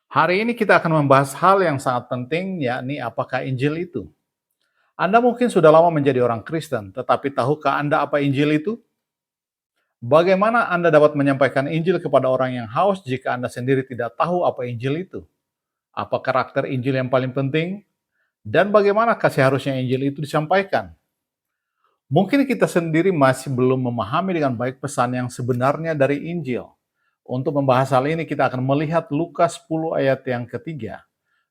Hari ini kita akan membahas hal yang sangat penting, yakni apakah Injil itu. Anda mungkin sudah lama menjadi orang Kristen, tetapi tahukah Anda apa Injil itu? Bagaimana Anda dapat menyampaikan Injil kepada orang yang haus jika Anda sendiri tidak tahu apa Injil itu? Apa karakter Injil yang paling penting? Dan bagaimana seharusnya Injil itu disampaikan? Mungkin kita sendiri masih belum memahami dengan baik pesan yang sebenarnya dari Injil. Untuk membahas hal ini, kita akan melihat Lukas 10 ayat yang ketiga.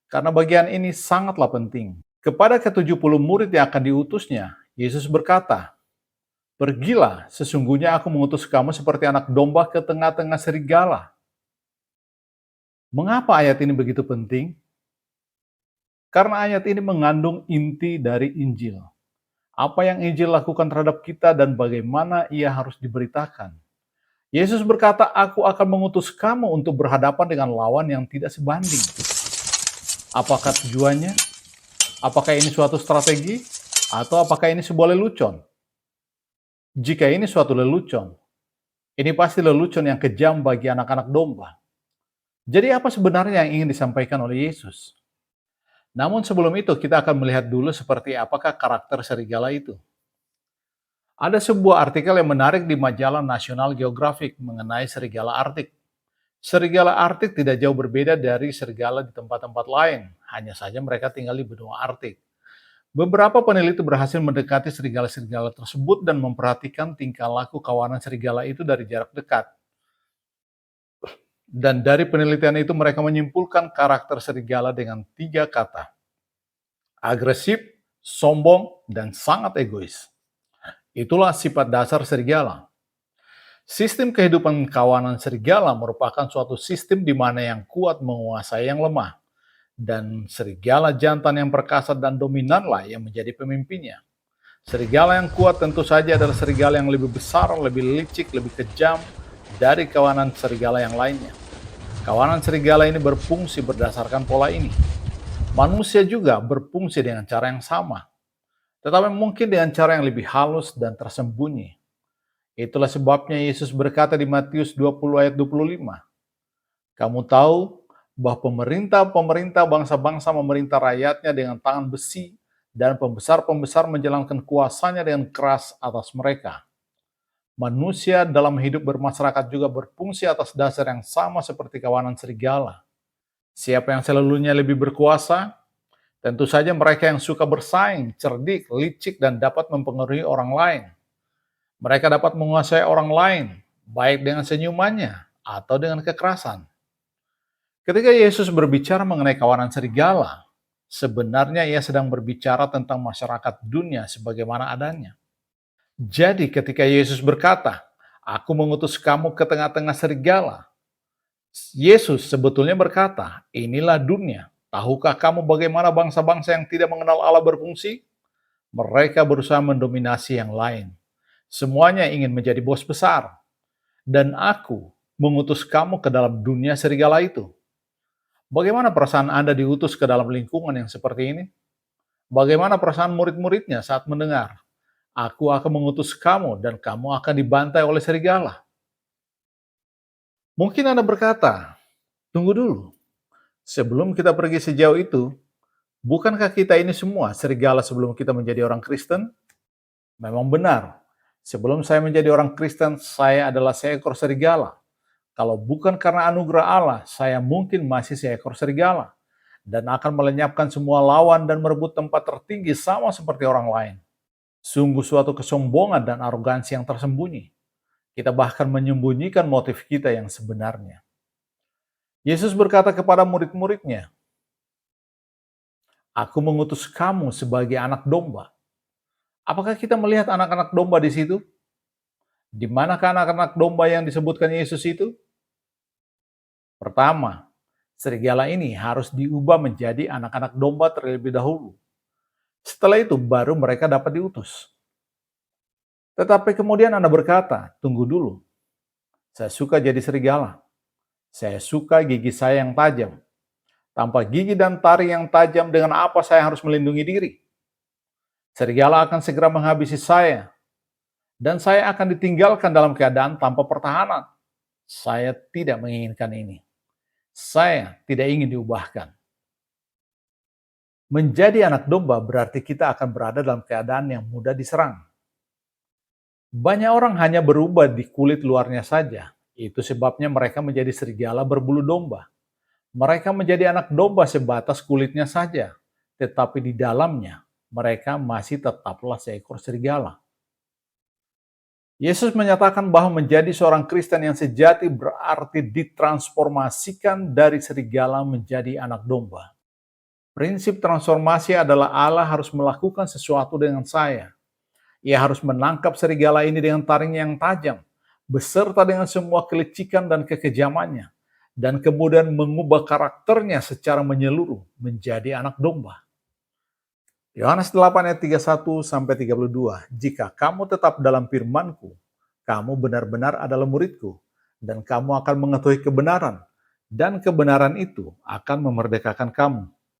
Karena bagian ini sangatlah penting. Kepada ke-70 murid yang akan diutusnya, Yesus berkata, "Pergilah, sesungguhnya aku mengutus kamu seperti anak domba ke tengah-tengah serigala." Mengapa ayat ini begitu penting? Karena ayat ini mengandung inti dari Injil. Apa yang Injil lakukan terhadap kita dan bagaimana ia harus diberitakan. Yesus berkata, "Aku akan mengutus kamu untuk berhadapan dengan lawan yang tidak sebanding." Apakah tujuannya? Apakah ini suatu strategi? Atau apakah ini sebuah lelucon? Jika ini suatu lelucon, ini pasti lelucon yang kejam bagi anak-anak domba. Jadi apa sebenarnya yang ingin disampaikan oleh Yesus? Namun sebelum itu kita akan melihat dulu seperti apakah karakter serigala itu. Ada sebuah artikel yang menarik di majalah National Geographic mengenai serigala Arktik. Serigala Arktik tidak jauh berbeda dari serigala di tempat-tempat lain, hanya saja mereka tinggal di benua Arktik. Beberapa peneliti berhasil mendekati serigala-serigala tersebut dan memperhatikan tingkah laku kawanan serigala itu dari jarak dekat. Dan dari penelitian itu mereka menyimpulkan karakter serigala dengan 3 kata: agresif, sombong, dan sangat egois. Itulah sifat dasar serigala. Sistem kehidupan kawanan serigala merupakan suatu sistem di mana yang kuat menguasai yang lemah, dan serigala jantan yang perkasa dan dominanlah yang menjadi pemimpinnya. Serigala yang kuat tentu saja adalah serigala yang lebih besar, lebih licik, lebih kejam dari kawanan serigala yang lainnya. Kawanan serigala ini berfungsi berdasarkan pola ini. Manusia juga berfungsi dengan cara yang sama, tetapi mungkin dengan cara yang lebih halus dan tersembunyi. Itulah sebabnya Yesus berkata di Matius 20 ayat 25, "Kamu tahu bahwa pemerintah-pemerintah bangsa-bangsa memerintah rakyatnya dengan tangan besi, dan pembesar-pembesar menjalankan kuasanya dengan keras atas mereka." Manusia dalam hidup bermasyarakat juga berfungsi atas dasar yang sama seperti kawanan serigala. Siapa yang selalunya lebih berkuasa? Tentu saja mereka yang suka bersaing, cerdik, licik, dan dapat mempengaruhi orang lain. Mereka dapat menguasai orang lain, baik dengan senyumannya atau dengan kekerasan. Ketika Yesus berbicara mengenai kawanan serigala, sebenarnya ia sedang berbicara tentang masyarakat dunia sebagaimana adanya. Jadi ketika Yesus berkata, "Aku mengutus kamu ke tengah-tengah serigala," Yesus sebetulnya berkata, "Inilah dunia. Tahukah kamu bagaimana bangsa-bangsa yang tidak mengenal Allah berfungsi? Mereka berusaha mendominasi yang lain. Semuanya ingin menjadi bos besar. Dan aku mengutus kamu ke dalam dunia serigala itu." Bagaimana perasaan Anda diutus ke dalam lingkungan yang seperti ini? Bagaimana perasaan murid-muridnya saat mendengar, "Aku akan mengutus kamu dan kamu akan dibantai oleh serigala"? Mungkin Anda berkata, "Tunggu dulu, sebelum kita pergi sejauh itu, bukankah kita ini semua serigala sebelum kita menjadi orang Kristen?" Memang benar, sebelum saya menjadi orang Kristen, saya adalah seekor serigala. Kalau bukan karena anugerah Allah, saya mungkin masih seekor serigala dan akan melenyapkan semua lawan dan merebut tempat tertinggi sama seperti orang lain. Sungguh suatu kesombongan dan arogansi yang tersembunyi. Kita bahkan menyembunyikan motif kita yang sebenarnya. Yesus berkata kepada murid-muridnya, "Aku mengutus kamu sebagai anak domba." Apakah kita melihat anak-anak domba di situ? Di manakah anak-anak domba yang disebutkan Yesus itu? Pertama, serigala ini harus diubah menjadi anak-anak domba terlebih dahulu. Setelah itu baru mereka dapat diutus. Tetapi kemudian Anda berkata, "Tunggu dulu, saya suka jadi serigala. Saya suka gigi saya yang tajam. Tanpa gigi dan taring yang tajam, dengan apa saya harus melindungi diri? Serigala akan segera menghabisi saya, dan saya akan ditinggalkan dalam keadaan tanpa pertahanan. Saya tidak menginginkan ini. Saya tidak ingin diubahkan. Menjadi anak domba berarti kita akan berada dalam keadaan yang mudah diserang. Banyak orang hanya berubah di kulit luarnya saja. Itu sebabnya mereka menjadi serigala berbulu domba. Mereka menjadi anak domba sebatas kulitnya saja, tetapi di dalamnya mereka masih tetaplah seekor serigala. Yesus menyatakan bahwa menjadi seorang Kristen yang sejati berarti ditransformasikan dari serigala menjadi anak domba. Prinsip transformasi adalah Allah harus melakukan sesuatu dengan saya. Ia harus menangkap serigala ini dengan taring yang tajam, beserta dengan semua kelicikan dan kekejamannya, dan kemudian mengubah karakternya secara menyeluruh menjadi anak domba. Yohanes 8 ayat 31-32, jika kamu tetap dalam firman-Ku, kamu benar-benar adalah murid-Ku, dan kamu akan mengetahui kebenaran, dan kebenaran itu akan memerdekakan kamu.